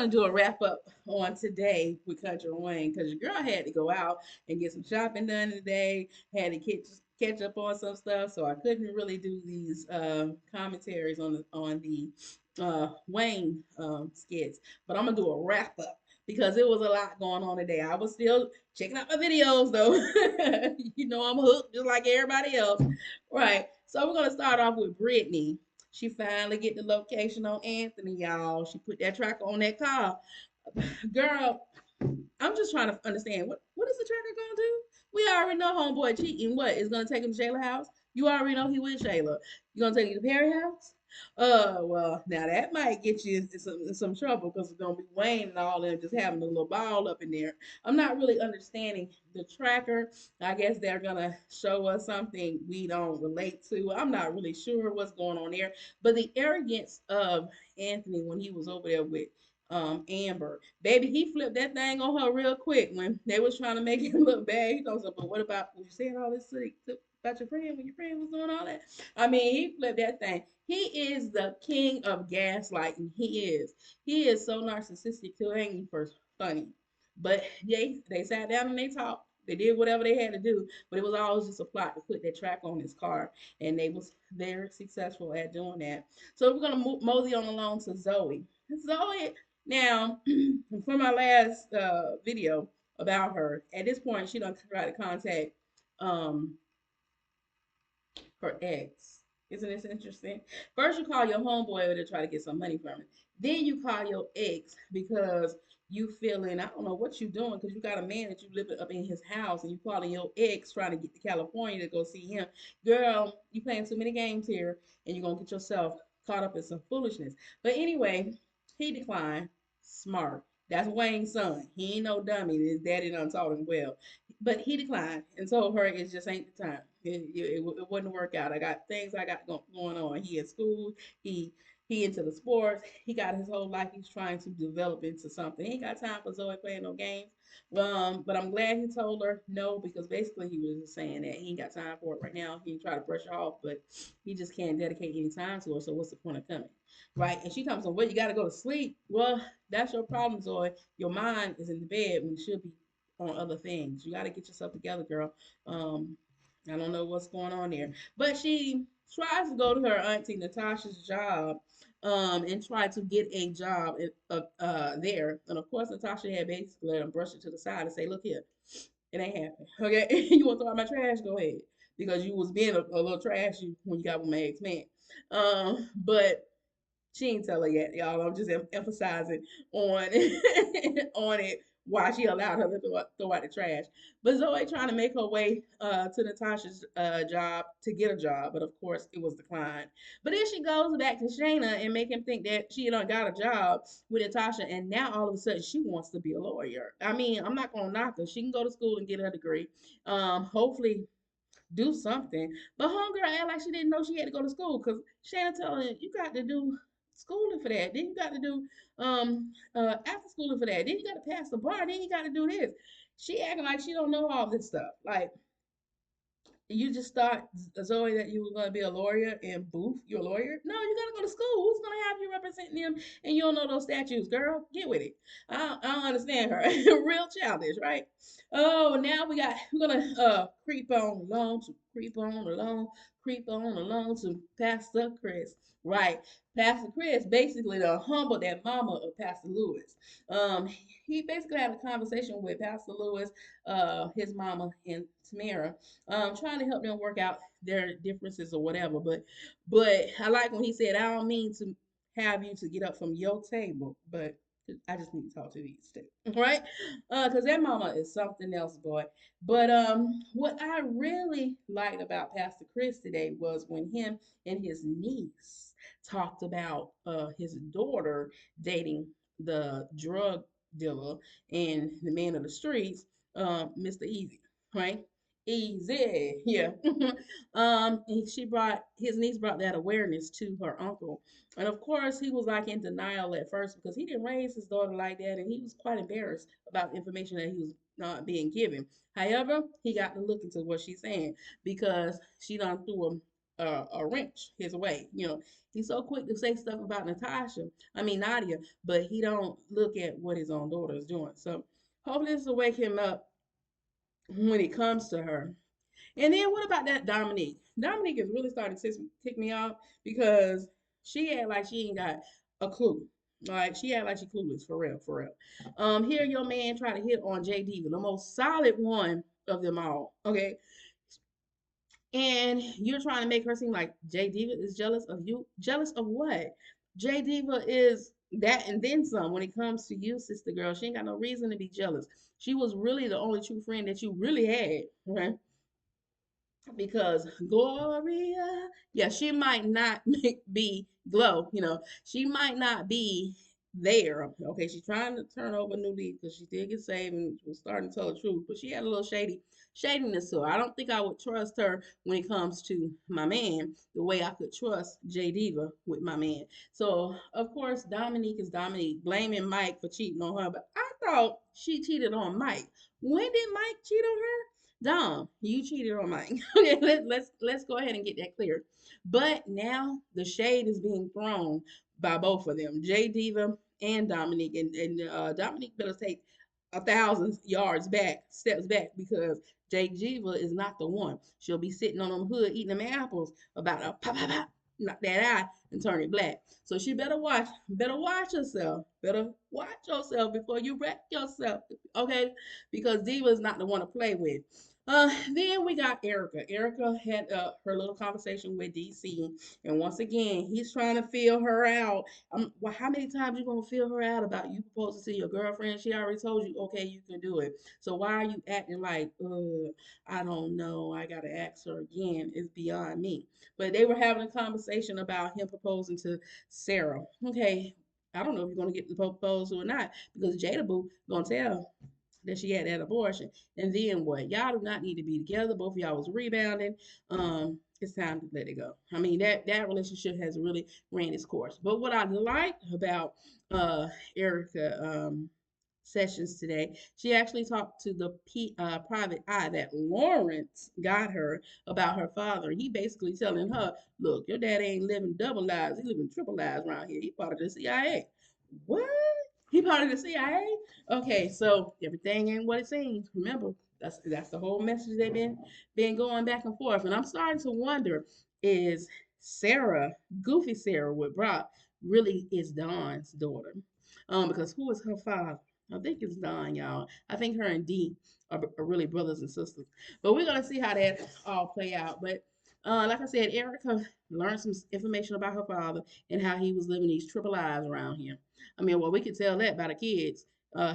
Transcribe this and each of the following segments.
gonna do a wrap up on today with Country Wayne because your girl had to go out and get some shopping done today. Had to catch up on some stuff, so I couldn't really do these commentaries on the Wayne skits. But I'm gonna do a wrap up because it was a lot going on today. I was still checking out my videos though. You know I'm hooked just like everybody else, right? So we're gonna start off with Brittany. She finally get the location on Anthony, y'all. She put that tracker on that car. Girl, I'm just trying to understand what is the tracker gonna do? We already know homeboy cheating. What is gonna take him to Shayla house? You already know he with Shayla. You gonna take him to Perry house? Well, now that might get you in some trouble because it's gonna be Wayne and all them just having a little ball up in there. I'm not really understanding the tracker. I guess they're gonna show us something we don't relate to. I'm not really sure what's going on there. But the arrogance of Anthony when he was over there with Amber. Baby, he flipped that thing on her real quick when they was trying to make him look bad. He goes, but what about you saying all this about your friend when your friend was doing all that? I mean, he flipped that thing. He is the king of gaslighting. He is. He is so narcissistic too. Ain't he first funny? But they sat down and they talked. They did whatever they had to do, but it was always just a plot to put that track on his car, and they was very successful at doing that. So we're gonna mosey on along to Zoe. Zoe now, for my last video about her, at this point, she don't try to contact um, her ex. Isn't this interesting? First, you call your homeboy to try to get some money from it. Then you call your ex because you feeling I don't know what you doing because you got a man that you living up in his house and you calling your ex trying to get to California to go see him. Girl, you playing too many games here and you're gonna get yourself caught up in some foolishness. But anyway, he declined. Smart. That's Wayne's son. He ain't no dummy. His daddy done taught him well. But he declined and told her it just ain't the time. It wouldn't work out. I got things I got going on. He in school. He he into the sports. He got his whole life. He's trying to develop into something. He ain't got time for Zoe playing no games. But I'm glad he told her no because basically he was just saying that he ain't got time for it right now. He try to brush her off, but he just can't dedicate any time to her. So what's the point of coming, right? And she comes on, well, you got to go to sleep. Well, that's your problem, Zoe. Your mind is in the bed when it should be on other things. You got to get yourself together, girl. Um, I don't know what's going on there. But she tries to go to her auntie Natasha's job and try to get a job there. And of course, Natasha had basically let him brush it to the side and say, look here, it ain't happening. Okay, you want to throw out my trash? Go ahead. Because you was being a little trashy when you got with my ex-man. But she ain't tell her yet, y'all. I'm just emphasizing on on it why she allowed her to throw out the trash. But Zoe trying to make her way to Natasha's job to get a job, but of course it was declined. But then she goes back to Shayna and make him think that she done got a job with Natasha, and now all of a sudden she wants to be a lawyer. I mean, I'm not gonna knock her. She can go to school and get her degree. Hopefully do something. But homegirl act like she didn't know she had to go to school because Shannon told her you got to do schooling for that. Then you got to do after schooling for that. Then you got to pass the bar. Then you got to do this. She acting like she don't know all this stuff. Like you just thought Zoe that you were going to be a lawyer and boof, you're a lawyer. No, you got to go to school. Who's going to have you representing them and you don't know those statutes, girl? Get with it. I don't understand her. Real childish, right? Oh, now we're gonna creep on along to creep on along, creep on along to Pastor Chris. Right. Pastor Chris basically the humble that mama of Pastor Lewis. Um, he basically had a conversation with Pastor Lewis, his mama and Tamara, trying to help them work out their differences or whatever. But I like when he said, I don't mean to have you to get up from your table, but I just need to talk to these two, right? Because that mama is something else, boy. But what I really liked about Pastor Chris today was when him and his niece talked about his daughter dating the drug dealer and the man of the streets, Mr. Easy, right? Easy, yeah. She brought his niece brought that awareness to her uncle, and of course he was like in denial at first because he didn't raise his daughter like that, and he was quite embarrassed about the information that he was not being given. However, he got to look into what she's saying because she done threw him. a wrench his way. He's so quick to say stuff about Nadia, but he don't look at what his own daughter is doing. So hopefully this will wake him up when it comes to her. And then what about that Dominique? Dominique is really starting to tick me off because she act like she ain't got a clue. Like she act like she clueless for real, for real. Here your man try to hit on J Diva, the most solid one of them all. Okay, and you're trying to make her seem like J Diva is jealous of you. Jealous of what? J Diva is that and then some when it comes to you, sister girl. She ain't got no reason to be jealous. She was really the only true friend that you really had. Okay, because Gloria, yeah, she might not be Glow, she might not be there. Okay, she's trying to turn over a new leaf because she did get saved and was starting to tell the truth, but she had a little shadiness to her. I don't think I would trust her when it comes to my man the way I could trust J Diva with my man. So of course Dominique is Dominique, blaming Mike for cheating on her, but I thought she cheated on Mike. When did Mike cheat on her? Dom, you cheated on Mike. Okay, let's go ahead and get that clear. But now the shade is being thrown by both of them, J Diva and Dominique, and Dominique better take 1,000 yards back, steps back, because J Diva is not the one. She'll be sitting on them hood eating them apples about a pop pop pop, knock that eye and turn it black. So she better watch herself, better watch yourself before you wreck yourself. Okay, because Diva is not the one to play with. Then we got Erica. Erica had her little conversation with DC, and once again, he's trying to feel her out. Well, how many times you gonna feel her out about you proposing to your girlfriend? She already told you, okay, you can do it. So why are you acting like, I don't know, I gotta ask her again? It's beyond me. But they were having a conversation about him proposing to Sarah. Okay, I don't know if you're gonna get the proposal or not because Jada Boo gonna tell that she had that abortion. And then what? Y'all do not need to be together. Both of y'all was rebounding. It's time to let it go. I mean, that relationship has really ran its course. But what I like about Erica sessions today, she actually talked to the private eye that Lawrence got her about her father. He basically telling her, look, your dad ain't living double lives. He living triple lives around here. He part of the CIA. What? He part of the CIA? Okay, so everything ain't what it seems. Remember, that's the whole message they've been going back and forth. And I'm starting to wonder, is Sarah, Goofy Sarah with Brock, really is Dawn's daughter? Because who is her father? I think it's Dawn, y'all. I think her and Dee are really brothers and sisters. But we're gonna see how that all play out. But like I said, Erica learned some information about her father and how he was living these triple lives around here. I mean, well, we could tell that by the kids,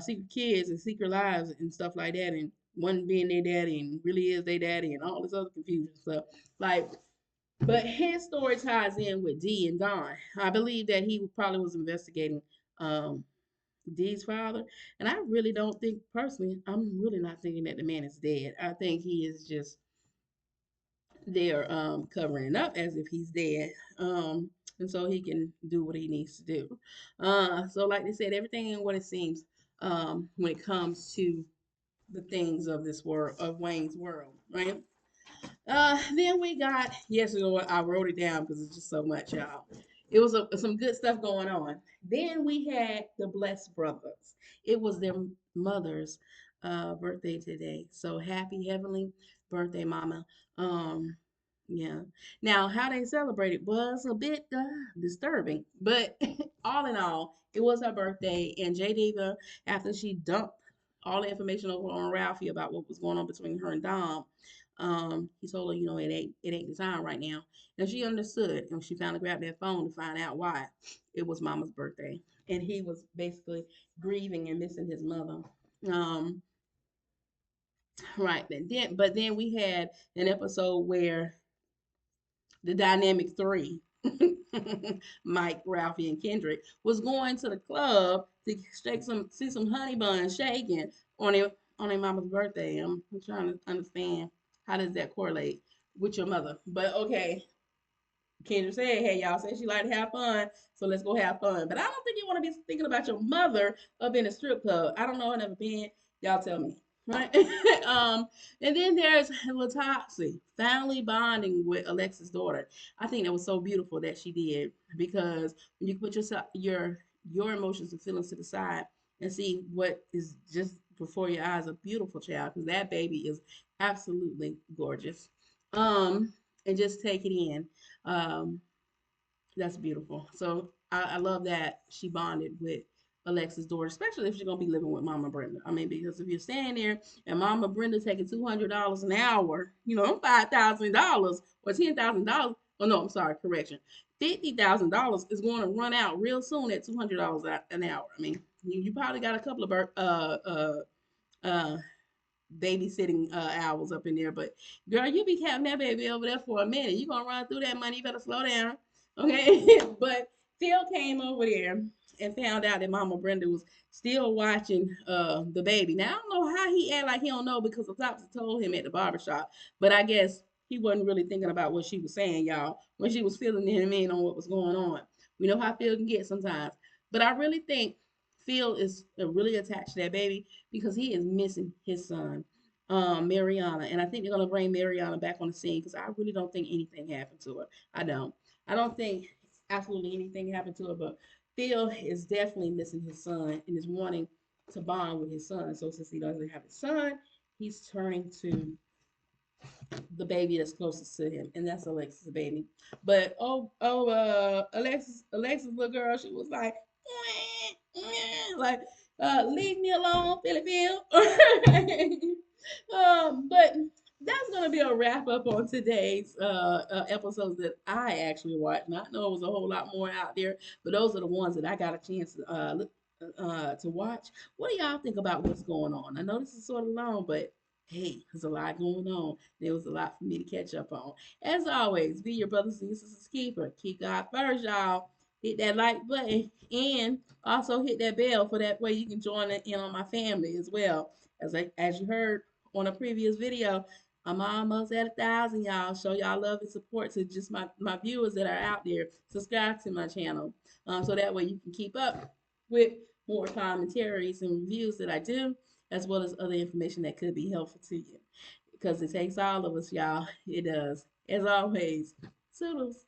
secret kids and secret lives and stuff like that, and one being their daddy and really is their daddy and all this other confusion stuff. Like, but his story ties in with Dee and Don. I believe that he probably was investigating um, Dee's father, and I really don't think personally. I'm really not thinking that the man is dead. I think he is just they're covering it up as if he's dead. And so he can do what he needs to do. So like they said, everything in what it seems when it comes to the things of this world, of Wayne's world, right? Then we got, yes, you know what, I wrote it down because it's just so much, y'all. It was some good stuff going on. Then we had the Bless Brothers. It was their mother's birthday today. So happy heavenly birthday, mama. Um, yeah. Now, how they celebrated was a bit disturbing, but all in all, it was her birthday, and J Diva, after she dumped all the information over on Ralphie about what was going on between her and Dom, he told her, it ain't the time right now. And she understood, and she finally grabbed that phone to find out why it was Mama's birthday, and he was basically grieving and missing his mother. Um, right. But then we had an episode where the dynamic three, Mike, Ralphie, and Kendrick, was going to the club to see some honey buns shaking on their mama's birthday. I'm trying to understand how does that correlate with your mother. But okay, Kendrick said, "Hey, y'all said she like to have fun, so let's go have fun." But I don't think you want to be thinking about your mother up in a strip club. I don't know. I've never been. Y'all tell me. right? um, and then there's Latoxi finally bonding with Alexa's daughter. I think that was so beautiful that she did, because when you put your emotions and feelings to the side and see what is just before your eyes, a beautiful child, because that baby is absolutely gorgeous. Um, and just take it in. Um, that's beautiful. So I love that she bonded with Alexa's daughter, especially if she's gonna be living with Mama Brenda. I mean, because if you're standing there and Mama Brenda taking $200 an hour, $5,000 or $10,000. Oh no, I'm sorry, correction. $50,000 is going to run out real soon at $200 an hour. I mean, you probably got a couple of uh, babysitting hours up in there. But girl, you be having that baby over there for a minute. You gonna run through that money. You better slow down, okay? But Phil came over there and found out that Mama Brenda was still watching the baby. Now I don't know how he act like he don't know, because the doctor told him at the barbershop. But I guess he wasn't really thinking about what she was saying, y'all, when she was filling him in on what was going on. We know how Phil can get sometimes. But I really think Phil is really attached to that baby, because he is missing his son, Mariana. And I think they're gonna bring Mariana back on the scene, because I really don't think anything happened to her. I don't. I don't think absolutely anything happened to her, but Phil is definitely missing his son and is wanting to bond with his son. So since he doesn't have his son, he's turning to the baby that's closest to him, and that's Alexis' baby. But Alexis little girl, she was like, like, leave me alone, Philly Phil. But that's gonna be a wrap up on today's episodes that I actually watched. Not know it was a whole lot more out there, but those are the ones that I got a chance to watch. What do y'all think about what's going on? I know this is sort of long, but hey, there's a lot going on. There was a lot for me to catch up on. As always, be your brothers and sisters keeper. Keep God first, y'all. Hit that like button and also hit that bell, for that way you can join in on my family as well. As you heard on a previous video, I'm almost at 1,000, y'all. Show y'all love and support to just my viewers that are out there. Subscribe to my channel, so that way you can keep up with more commentaries and reviews that I do, as well as other information that could be helpful to you. Because it takes all of us, y'all. It does. As always, toodles.